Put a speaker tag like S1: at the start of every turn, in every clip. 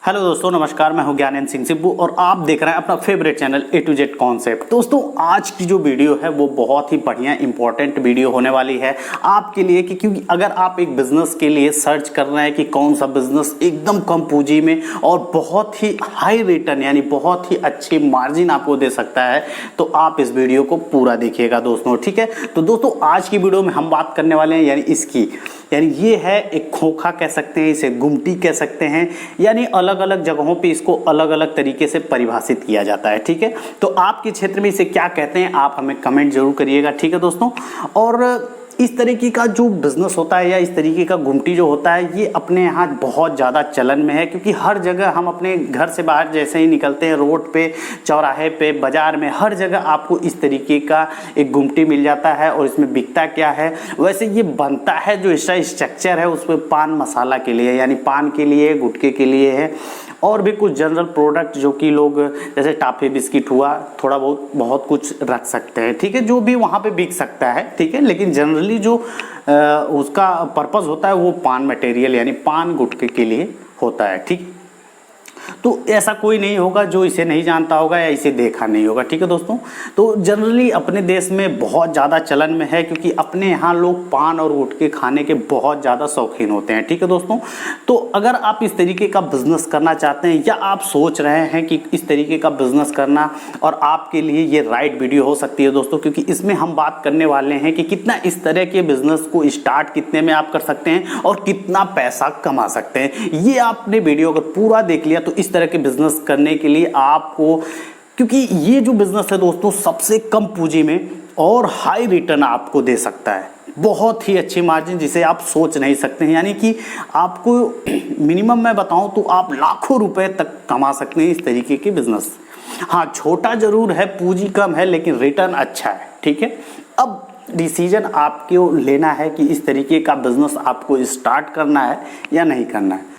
S1: Hello दोस्तों, नमस्कार। मैं हूं ज्ञानेंद्र सिंह सिब्बू और आप देख रहे हैं अपना favourite channel A to Z concept. दोस्तों, आज की जो वीडियो है वो बहुत ही बढ़िया इंपॉर्टेंट वीडियो होने वाली है आपके लिए क्योंकि अगर आप एक बिजनेस के लिए सर्च कर रहे हैं कि कौन सा बिजनेस एकदम कम पूंजी में और बहुत ही हाई रिटर्न यानी बहुत ही अच्छी मार्जिन आपको दे सकता है, तो आप इस वीडियो को पूरा देखिएगा दोस्तों। ठीक है, तो दोस्तों आज की वीडियो में हम बात करने वाले हैं यानी ये है एक खोखा कह सकते हैं, इसे गुमटी कह सकते हैं, यानी अलग अलग जगहों पे इसको अलग अलग तरीके से परिभाषित किया जाता है। ठीक है, तो आपके क्षेत्र में इसे क्या कहते हैं आप हमें कमेंट जरूर करिएगा। ठीक है दोस्तों, और इस तरीके का जो बिजनेस होता है या इस तरीके का गुमटी जो होता है ये अपने यहाँ बहुत ज़्यादा चलन में है, क्योंकि हर जगह हम अपने घर से बाहर जैसे ही निकलते हैं, रोड पे, चौराहे पे, बाजार में, हर जगह आपको इस तरीके का एक गुमटी मिल जाता है। और इसमें बिकता क्या है, वैसे ये बनता है जो इसका स्ट्रक्चर है उसमें पान मसाला के लिए यानी पान के लिए, गुटखे के लिए है, और भी कुछ जनरल प्रोडक्ट जो कि लोग जैसे टॉफी बिस्किट हुआ, थोड़ा बहुत कुछ रख सकते हैं। ठीक है, जो भी वहाँ पे बिक सकता है। ठीक है, लेकिन जनरली जो उसका पर्पस होता है वो पान मटेरियल यानी पान गुटखे के लिए होता है। ठीक, तो ऐसा कोई नहीं होगा जो इसे नहीं जानता होगा या इसे देखा नहीं होगा। ठीक है दोस्तों, तो जनरली अपने देश में बहुत ज़्यादा चलन में है क्योंकि अपने यहाँ लोग पान और गुटखे खाने के बहुत ज़्यादा शौकीन होते हैं। ठीक है दोस्तों, तो अगर आप इस तरीके का बिजनेस करना चाहते हैं या आप सोच रहे हैं कि इस तरीके का बिजनेस करना, और आपके लिए ये राइट वीडियो हो सकती है दोस्तों, क्योंकि इसमें हम बात करने वाले हैं कि कितना इस तरह के बिजनेस को स्टार्ट कितने में आप कर सकते हैं और कितना पैसा कमा सकते हैं। ये आपने वीडियो अगर पूरा देख लिया तो इस तरह के बिजनेस करने के लिए आपको, क्योंकि ये जो बिजनेस है दोस्तों सबसे कम पूंजी में और हाई रिटर्न आपको दे सकता है, बहुत ही अच्छी मार्जिन जिसे आप सोच नहीं सकते हैं। यानी कि आपको मिनिमम मैं बताऊं तो आप लाखों रुपए तक कमा सकते हैं इस तरीके के बिजनेस। हाँ, छोटा जरूर है, पूंजी कम है, लेकिन रिटर्न अच्छा है। ठीक है, अब डिसीजन आपको लेना है कि इस तरीके का बिजनेस आपको स्टार्ट करना है या नहीं करना है।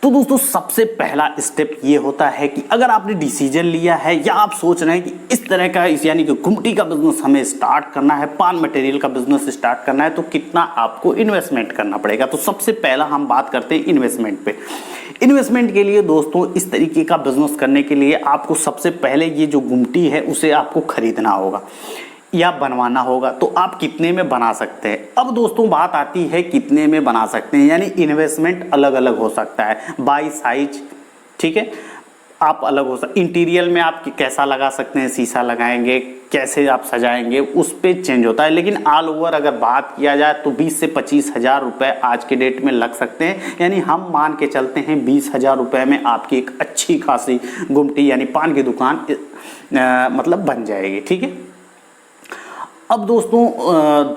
S1: तो दोस्तों सबसे पहला स्टेप ये होता है कि अगर आपने डिसीजन लिया है या आप सोच रहे हैं कि इस तरह का यानी कि गुमटी का बिजनेस हमें स्टार्ट करना है, पान मटेरियल का बिजनेस स्टार्ट करना है, तो कितना आपको इन्वेस्टमेंट करना पड़ेगा। तो सबसे पहला हम बात करते हैं इन्वेस्टमेंट पे। इन्वेस्टमेंट के लिए दोस्तों इस तरीके का बिजनेस करने के लिए आपको सबसे पहले ये जो गुमटी है उसे आपको खरीदना होगा या बनवाना होगा। तो आप कितने में बना सकते हैं। अब दोस्तों बात आती है कितने में बना सकते हैं, यानी इन्वेस्टमेंट अलग अलग हो सकता है बाय साइज। ठीक है, आप अलग हो सकते, इंटीरियर में आप कैसा लगा सकते हैं, शीशा लगाएंगे, कैसे आप सजाएंगे, उस पर चेंज होता है। लेकिन ऑल ओवर अगर बात किया जाए तो 20 से 25 हज़ार रुपये आज के डेट में लग सकते हैं। यानी हम मान के चलते हैं 20 हज़ार रुपये में आपकी एक अच्छी खासी गुमटी यानी पान की दुकान मतलब बन जाएगी। ठीक है, अब दोस्तों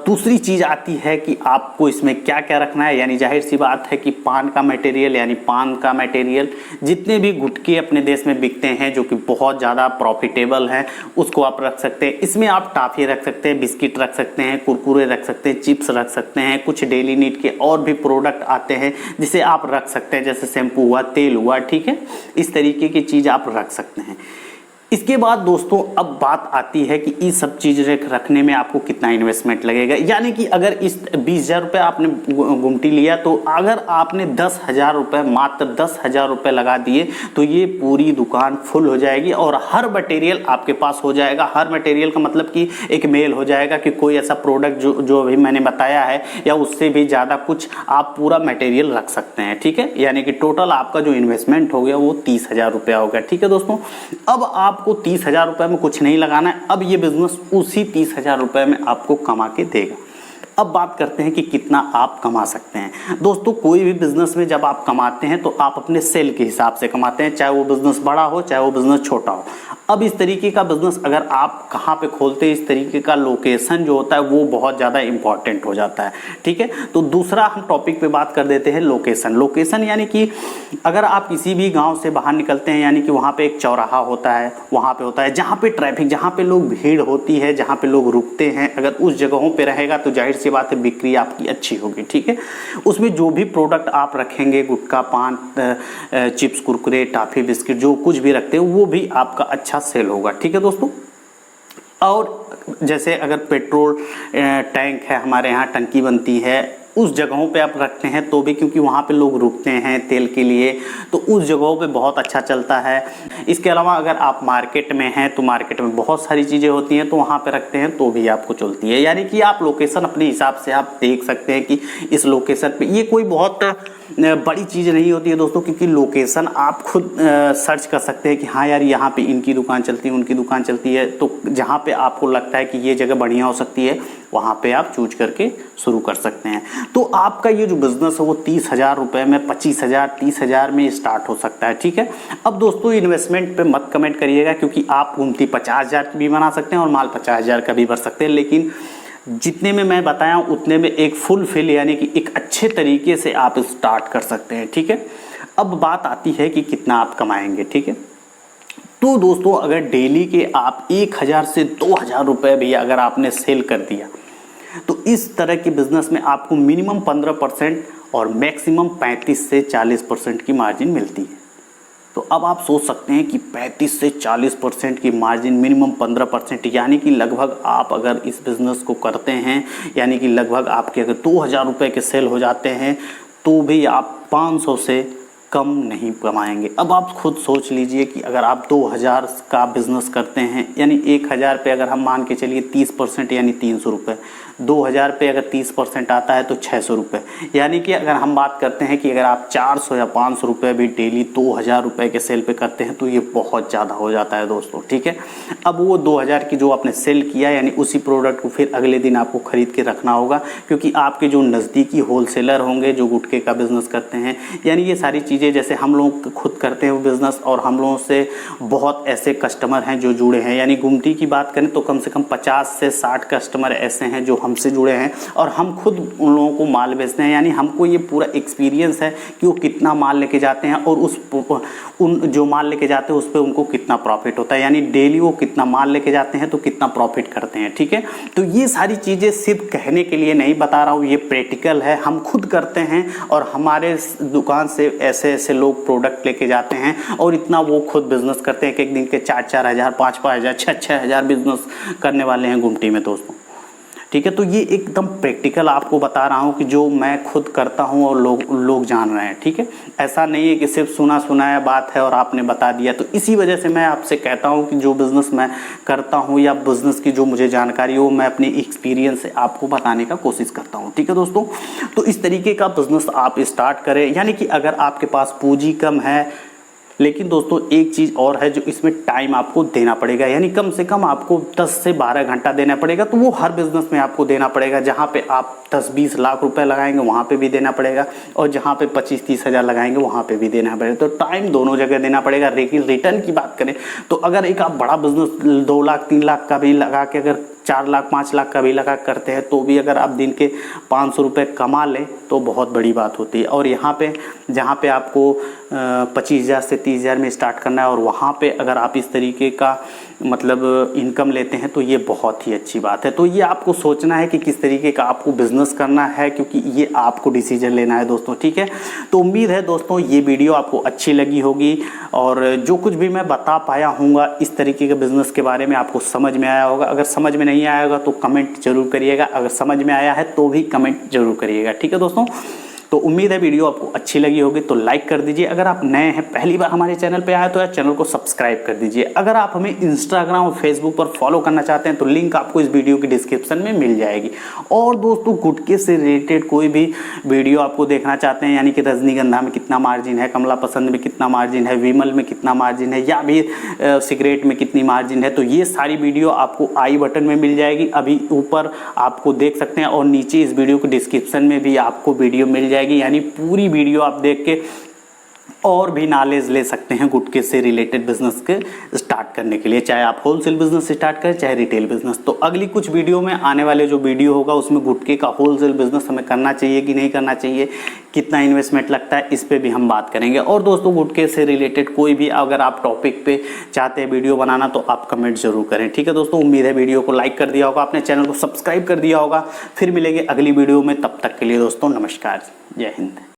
S1: दूसरी चीज़ आती है कि आपको इसमें क्या क्या रखना है। यानी जाहिर सी बात है कि पान का मटेरियल यानी पान का मटेरियल, जितने भी गुटखे अपने देश में बिकते हैं जो कि बहुत ज़्यादा प्रॉफिटेबल हैं, उसको आप रख सकते हैं। इसमें आप टॉफी रख सकते हैं, बिस्किट रख सकते हैं, कुरकुरे रख सकते हैं, चिप्स रख सकते हैं, कुछ डेली नीड के और भी प्रोडक्ट आते हैं जिसे आप रख सकते हैं, जैसे शैम्पू हुआ, तेल हुआ। ठीक है, इस तरीके की चीज़ आप रख सकते हैं। इसके बाद दोस्तों अब बात आती है कि ये सब चीज़ रखने में आपको कितना इन्वेस्टमेंट लगेगा। यानी कि अगर इस 20,000 रुपये आपने गुमटी लिया तो अगर आपने 10,000 रुपये, मात्र 10,000 रुपये लगा दिए तो ये पूरी दुकान फुल हो जाएगी और हर मटेरियल आपके पास हो जाएगा। हर मटेरियल का मतलब कि एक मेल हो जाएगा कि कोई ऐसा प्रोडक्ट जो अभी मैंने बताया है या उससे भी ज़्यादा कुछ आप पूरा मटेरियल रख सकते हैं। ठीक है, यानी कि टोटल आपका जो इन्वेस्टमेंट हो गया वो 30,000 रुपया हो गया। ठीक है दोस्तों, अब आपको 30,000 रुपये में कुछ नहीं लगाना है। अब ये बिजनेस उसी 30,000 रुपये में आपको कमा के देगा। अब बात करते हैं कि कितना आप कमा सकते हैं। दोस्तों कोई भी बिजनेस में जब आप कमाते हैं तो आप अपने सेल के हिसाब से कमाते हैं, चाहे वो बिजनेस बड़ा हो चाहे वो बिजनेस छोटा हो। अब इस तरीके का बिजनेस अगर आप कहाँ पे खोलते हैं, इस तरीके का लोकेशन जो होता है वो बहुत ज़्यादा इंपॉर्टेंट हो जाता है। ठीक है, तो दूसरा हम टॉपिक पे बात कर देते हैं लोकेशन यानी कि अगर आप किसी भी गाँव से बाहर निकलते हैं, यानी कि वहाँ पे एक चौराहा होता है, वहाँ पे होता है जहाँ पे ट्रैफिक, जहाँ पे लोग भीड़ होती है, जहाँ पे लोग रुकते हैं, अगर उस जगहों पे रहेगा तो जाहिर सी बात है बिक्री आपकी अच्छी होगी। ठीक है, उसमें जो भी प्रोडक्ट आप रखेंगे, गुटखा, पान, चिप्स, कुरकुरे, टॉफी, बिस्किट, जो कुछ भी रखते हैं वो भी आपका अच्छा सेल होगा। ठीक है दोस्तों, और जैसे अगर पेट्रोल टैंक है, हमारे यहाँ टंकी बनती है उस जगहों पे आप रखते हैं तो भी, क्योंकि वहाँ पे लोग रुकते हैं तेल के लिए, तो उस जगहों पे बहुत अच्छा चलता है। इसके अलावा अगर आप मार्केट में हैं तो मार्केट में बहुत सारी चीज़ें होती हैं, तो वहाँ पे रखते हैं तो भी आपको चलती है। यानी कि आप लोकेशन अपने हिसाब से आप देख सकते हैं कि इस लोकेशन पे, ये कोई बहुत बड़ी चीज़ नहीं होती है दोस्तों, क्योंकि लोकेशन आप खुद सर्च कर सकते हैं कि हाँ यार यहाँ पे इनकी दुकान चलती है, उनकी दुकान चलती है, तो जहाँ पे आपको लगता है कि ये जगह बढ़िया हो सकती है वहाँ पे आप चूज करके शुरू कर सकते हैं। तो आपका ये जो बिज़नेस है वो 30,000 रुपये में, 25,000, 30,000 में स्टार्ट हो सकता है, ठीक है। अब दोस्तों इन्वेस्टमेंट पे मत कमेंट करिएगा, क्योंकि आप गुमटी 50,000 की भी बना सकते हैं और माल 50,000 का भी भर सकते हैं, लेकिन जितने में मैं बताया उतने में एक फुल फिल यानी कि एक अच्छे तरीके से आप स्टार्ट कर सकते हैं, ठीक है। अब बात आती है कि कितना आप कमाएंगे, ठीक है। तो दोस्तों अगर डेली के आप 1,000 से 2,000 रुपये भी अगर आपने सेल कर दिया, तो इस तरह के बिजनेस में आपको मिनिमम 15% और मैक्सिमम 35 से 40% की मार्जिन मिलती है। तो अब आप सोच सकते हैं कि 35 से 40% की मार्जिन, मिनिमम 15%, यानी कि लगभग आप अगर इस बिज़नेस को करते हैं, यानी कि लगभग आपके अगर 2,000 रुपये के सेल हो जाते हैं तो भी आप 500 से कम नहीं कमाएंगे। अब आप खुद सोच लीजिए कि अगर आप 2,000 का बिजनेस करते हैं, यानी 1,000 पे अगर हम मान के चलिए 30% यानी 300 रुपये, 2,000 पे अगर 30% आता है तो 600 रुपये, यानी कि अगर हम बात करते हैं कि अगर आप 400 या 500 रुपये भी डेली 2,000 रुपये के सेल पे करते हैं तो ये बहुत ज़्यादा हो जाता है दोस्तों, ठीक है। अब वो 2,000 की जो आपने सेल किया, यानी उसी प्रोडक्ट को फिर अगले दिन आपको खरीद के रखना होगा, क्योंकि आपके जो नज़दीकी होलसेलर होंगे जो गुटखे का बिज़नेस करते हैं, यानी ये सारी चीज़ें जैसे हम लोग खुद करते हैं वो बिज़नेस, और हम लोगों से बहुत ऐसे कस्टमर हैं जो जुड़े हैं, यानी गुमटी की बात करें तो कम से कम 50 से 60 कस्टमर ऐसे हैं जो हमसे जुड़े हैं, और हम खुद उन लोगों को माल बेचते हैं। यानी हमको ये पूरा एक्सपीरियंस है कि वो कितना माल लेके जाते हैं और उन जो माल लेके जाते हैं उस पर उनको कितना प्रॉफिट होता है, यानी डेली वो कितना माल लेके जाते हैं तो कितना प्रॉफिट करते हैं, ठीक है। तो ये सारी चीज़ें सिर्फ कहने के लिए नहीं बता रहा हूँ, ये प्रैक्टिकल है, हम खुद करते हैं और हमारे दुकान से ऐसे ऐसे लोग प्रोडक्ट लेके जाते हैं और इतना वो खुद बिजनेस करते हैं कि एक दिन के 4-4 हज़ार, 5-5 हज़ार, 6-6 हज़ार बिजनेस करने वाले हैं गुमटी में दोस्तों, ठीक है। तो ये एकदम प्रैक्टिकल आपको बता रहा हूँ कि जो मैं खुद करता हूँ और लोग जान रहे हैं, ठीक है। ऐसा नहीं है कि सिर्फ सुना सुनाया बात है और आपने बता दिया। तो इसी वजह से मैं आपसे कहता हूँ कि जो बिज़नेस मैं करता हूँ या बिज़नेस की जो मुझे जानकारी हो, मैं अपनी एक्सपीरियंस से आपको बताने का कोशिश करता हूँ, ठीक है दोस्तों। तो इस तरीके का बिज़नेस आप स्टार्ट करें, यानी कि अगर आपके पास पूंजी कम है, लेकिन दोस्तों एक चीज़ और है जो इसमें टाइम आपको देना पड़ेगा, यानी कम से कम आपको 10 से 12 घंटा देना पड़ेगा। तो वो हर बिज़नेस में आपको देना पड़ेगा, जहाँ पे आप 10-20 लाख रुपए लगाएंगे वहाँ पे भी देना पड़ेगा, और जहाँ पे 25-30 हज़ार लगाएंगे वहाँ पे भी देना पड़ेगा। तो टाइम दोनों जगह देना पड़ेगा। लेकिन रिटर्न की बात करें तो अगर एक आप बड़ा बिज़नेस 2 लाख 3 लाख का भी लगा के, अगर 4 लाख 5 लाख का भी लगा करते हैं, तो भी अगर आप दिन के 500 रुपये कमा लें तो बहुत बड़ी बात होती है। और यहाँ पे जहाँ पे आपको 25,000 से 30,000 में स्टार्ट करना है, और वहाँ पे अगर आप इस तरीके का मतलब इनकम लेते हैं तो ये बहुत ही अच्छी बात है। तो ये आपको सोचना है कि किस तरीके का आपको बिज़नेस करना है, क्योंकि ये आपको डिसीजन लेना है दोस्तों, ठीक है। तो उम्मीद है दोस्तों ये वीडियो आपको अच्छी लगी होगी, और जो कुछ भी मैं बता पाया हूँगा इस तरीके के बिज़नेस के बारे में आपको समझ में आया होगा। अगर समझ में नहीं आया होगा तो कमेंट जरूर करिएगा, अगर समझ में आया है तो भी कमेंट जरूर करिएगा, ठीक है दोस्तों। तो उम्मीद है वीडियो आपको अच्छी लगी होगी, तो लाइक कर दीजिए। अगर आप नए हैं, पहली बार हमारे चैनल पे आए तो यार चैनल को सब्सक्राइब कर दीजिए। अगर आप हमें इंस्टाग्राम और फेसबुक पर फॉलो करना चाहते हैं तो लिंक आपको इस वीडियो की डिस्क्रिप्शन में मिल जाएगी। और दोस्तों गुटखे से रिलेटेड कोई भी वीडियो आपको देखना चाहते हैं, यानी कि रजनीगंधा में कितना मार्जिन है, कमला पसंद में कितना मार्जिन है, विमल में कितना मार्जिन है, या भी सिगरेट में कितनी मार्जिन है, तो ये सारी वीडियो आपको आई बटन में मिल जाएगी, अभी ऊपर आपको देख सकते हैं, और नीचे इस वीडियो के डिस्क्रिप्शन में भी आपको वीडियो मिल जाएगी। यानी पूरी वीडियो आप देख के और भी नॉलेज ले सकते हैं गुटखे से रिलेटेड बिजनेस के स्टार्ट करने के लिए, चाहे आप होलसेल बिजनेस स्टार्ट करें चाहे रिटेल बिजनेस। तो अगली कुछ वीडियो में आने वाले जो वीडियो होगा उसमें गुटखे का होलसेल बिजनेस हमें करना चाहिए कि नहीं करना चाहिए, कितना इन्वेस्टमेंट लगता है, इस पे भी हम बात करेंगे। और दोस्तों गुटखे से रिलेटेड कोई भी अगर आप टॉपिक पे चाहते हैं वीडियो बनाना तो आप कमेंट जरूर करें, ठीक है दोस्तों। उम्मीद है वीडियो को लाइक कर दिया होगा, अपने चैनल को सब्सक्राइब कर दिया होगा। फिर मिलेंगे अगली वीडियो में, तब तक के लिए दोस्तों नमस्कार, जय हिंद।